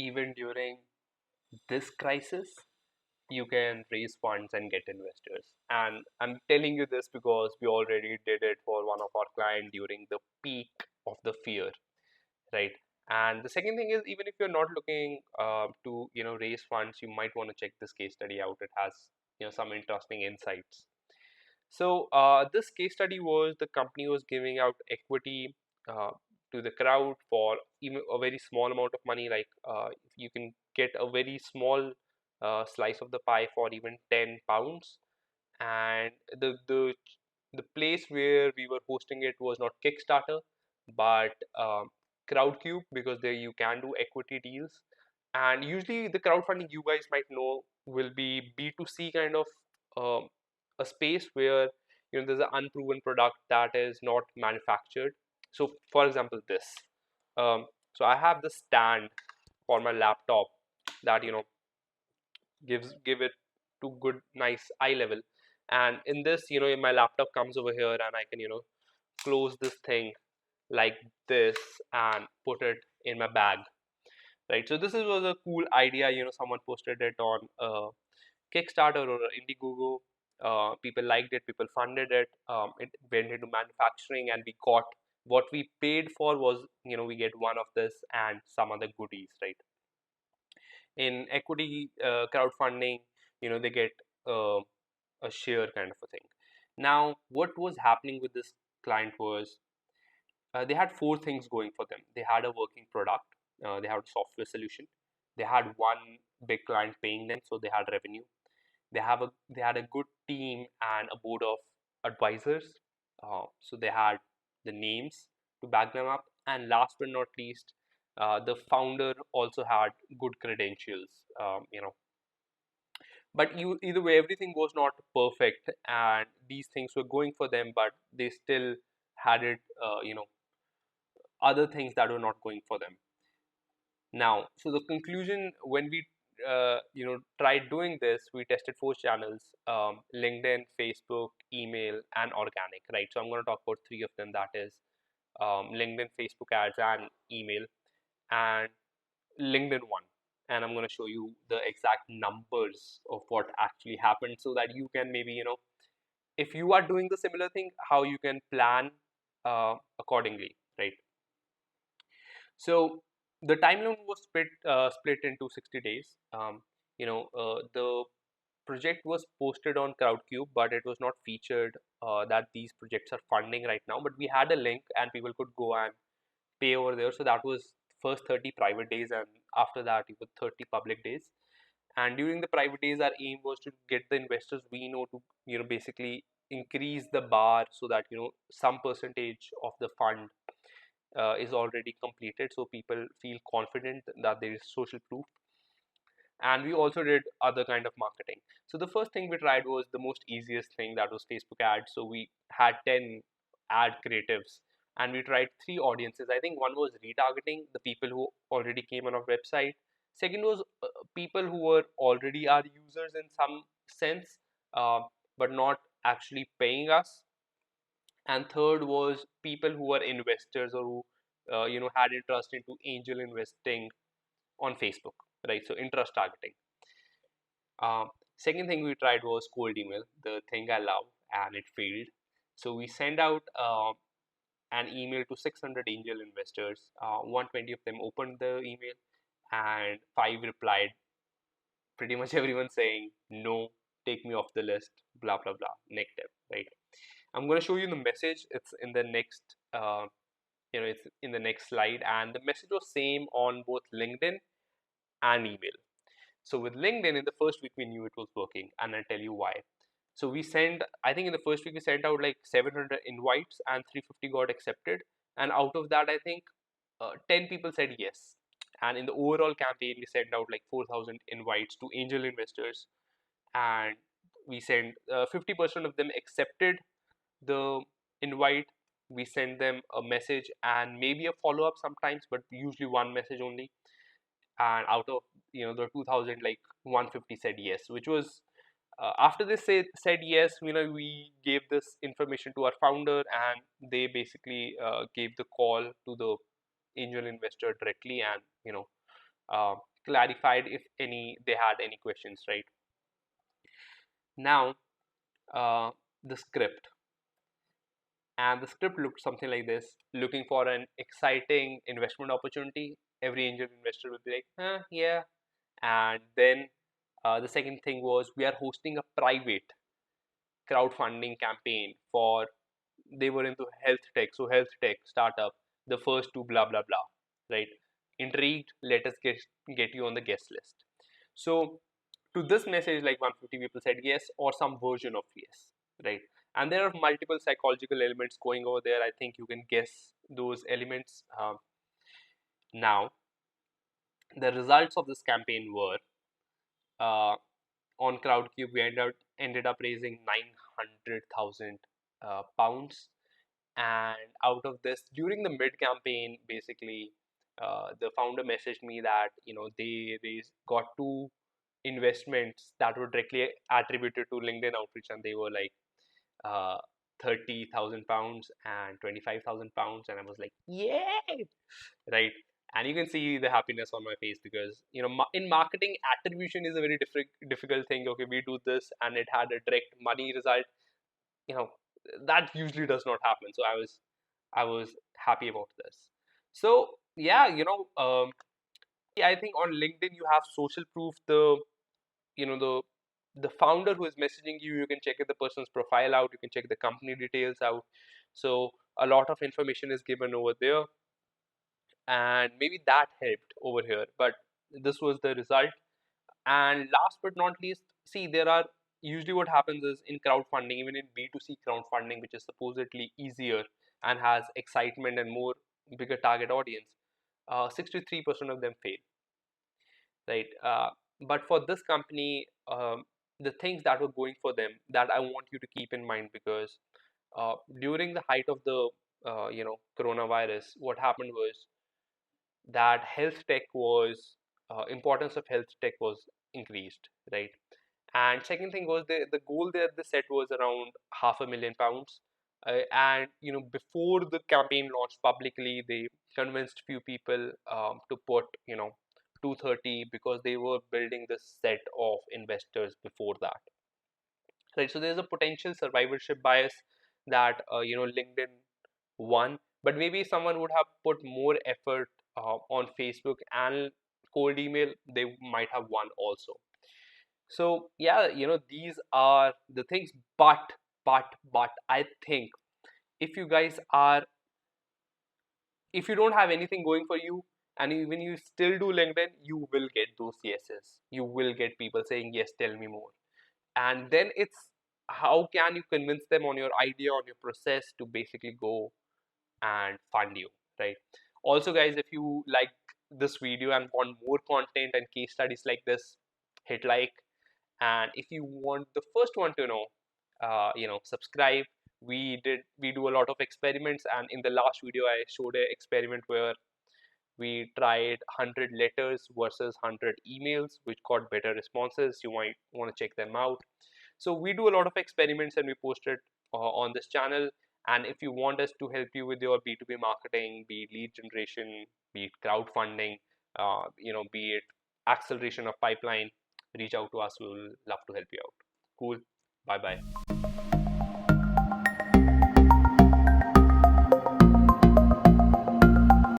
even during this crisis, you can raise funds and get investors. And I'm telling you this because we already did it for one of our clients during the peak of the fear, right? And the second thing is, even if you're not looking to raise funds, you might want to check this case study out. It has some interesting insights. So this case study was the company was giving out equity uh, to the crowd for even a very small amount of money. Like you can get a very small slice of the pie for even £10. And the place where we were hosting it was not Kickstarter, but Crowdcube, because there you can do equity deals. And usually the crowdfunding, you guys might know, will be B2C kind of um, a space where there's an unproven product that is not manufactured. So for example, this. So I have the stand for my laptop that give it to good nice eye level. And in this, my laptop comes over here and I can close this thing like this and put it in my bag, right? So this was a cool idea. Someone posted it on Kickstarter or Indiegogo. People liked it, people funded it. It went into manufacturing, and we got what we paid for was, we get one of this and some other goodies, right? In equity crowdfunding, they get uh, a share kind of a thing. Now, what was happening with this client was they had four things going for them. They had a working product, they had a software solution, they had one big client paying them, so they had revenue. They had a good team and a board of advisors, so they had the names to back them up. And last but not least, the founder also had good credentials. But either way, everything was not perfect, and these things were going for them, but they still had it, other things that were not going for them. Now, so the conclusion, when we tried doing this, we tested four channels: LinkedIn, Facebook, email, and organic. Right. So I'm going to talk about three of them. That is LinkedIn, Facebook ads, and email. And LinkedIn one. And I'm going to show you the exact numbers of what actually happened, so that you can maybe if you are doing the similar thing, how you can plan accordingly, right? So the timeline was split into 60 days. The project was posted on Crowdcube, but it was not featured that these projects are funding right now. But we had a link, and people could go and pay over there. So that was first 30 private days, and after that, it was 30 public days. And during the private days, our aim was to get the investors we know to basically increase the bar, so that some percentage of the fund is already completed, so people feel confident that there is social proof. And we also did other kind of marketing. So the first thing we tried was the most easiest thing, that was Facebook ads. So we had 10 ad creatives, and we tried three audiences. I think one was retargeting the people who already came on our website. Second was people who were already our users in some sense, uh, but not actually paying us. And third was people who were investors, or who had interest into angel investing on Facebook, right? So interest targeting. Second thing we tried was cold email, the thing I love, and it failed. So we sent out an email to 600 angel investors. 120 of them opened the email, and five replied. Pretty much everyone saying no, take me off the list, blah blah blah, negative, right? I'm going to show you the message. It's in the next, it's in the next slide, and the message was same on both LinkedIn and email. So with LinkedIn, in the first week, we knew it was working, and I'll tell you why. So we sent, I think in the first week, we sent out like 700 invites, and 350 got accepted. And out of that, I think 10 people said yes. And in the overall campaign, we sent out like 4,000 invites to angel investors, and we sent 50% of them accepted the invite. We send them a message and maybe a follow up sometimes, but usually one message only. And out of the 2,000, like 150 said yes, which was after they said yes, we gave this information to our founder, and they basically gave the call to the angel investor directly, and uh, clarified if any they had any questions, right? Now, uh, the script. And the script looked something like this: looking for an exciting investment opportunity. Every angel investor would be like, yeah. And then the second thing was, we are hosting a private crowdfunding campaign for, they were into health tech, so health tech startup, the first two, blah blah blah, right? Intrigued? Let us get you on the guest list. So to this message, like 150 people said yes, or some version of yes, right? And there are multiple psychological elements going over there. I think you can guess those elements. Now, the results of this campaign were, uh, on Crowdcube, we ended up raising 900,000 pounds. And out of this, during the mid campaign, basically, the founder messaged me that, they got two investments that were directly attributed to LinkedIn outreach, and they were like, uh, 30,000 pounds and 25,000 pounds. And I was like, yay, right? And you can see the happiness on my face, because in marketing, attribution is a very difficult thing. Okay, we do this and it had a direct money result. you know that usually does not happen. So I was happy about this. So yeah, I think on LinkedIn you have social proof. The founder who is messaging you, you can check the person's profile out, you can check the company details out. So a lot of information is given over there, and maybe that helped over here. But this was the result. And last but not least, see, there are, usually what happens is, in crowdfunding, even in B2C crowdfunding, which is supposedly easier and has excitement and more bigger target audience, 63% of them fail, right? But for this company, the things that were going for them, that I want you to keep in mind, because during the height of the coronavirus, what happened was that health tech was, importance of health tech was increased, right? And second thing was, the goal that they set was around £500,000. And before the campaign launched publicly, they convinced few people to put 230, because they were building this set of investors before that, right? So there's a potential survivorship bias that LinkedIn won, but maybe someone would have put more effort on Facebook and cold email, they might have won also. So yeah, these are the things. But I think, if you guys are, if you don't have anything going for you, and even you still do LinkedIn, you will get those yeses. You will get people saying yes, tell me more. And then it's, how can you convince them on your idea, on your process, to basically go and fund you, right? Also, guys, if you like this video and want more content and case studies like this, hit like. And if you want the first one to know, subscribe. We do a lot of experiments, and in the last video I showed an experiment where we tried 100 letters versus 100 emails, which got better responses. You might want to check them out. So we do a lot of experiments, and we post it on this channel. And if you want us to help you with your B2B marketing, be it lead generation, be it crowdfunding, be it acceleration of pipeline, reach out to us. We will love to help you out. Cool. Bye bye.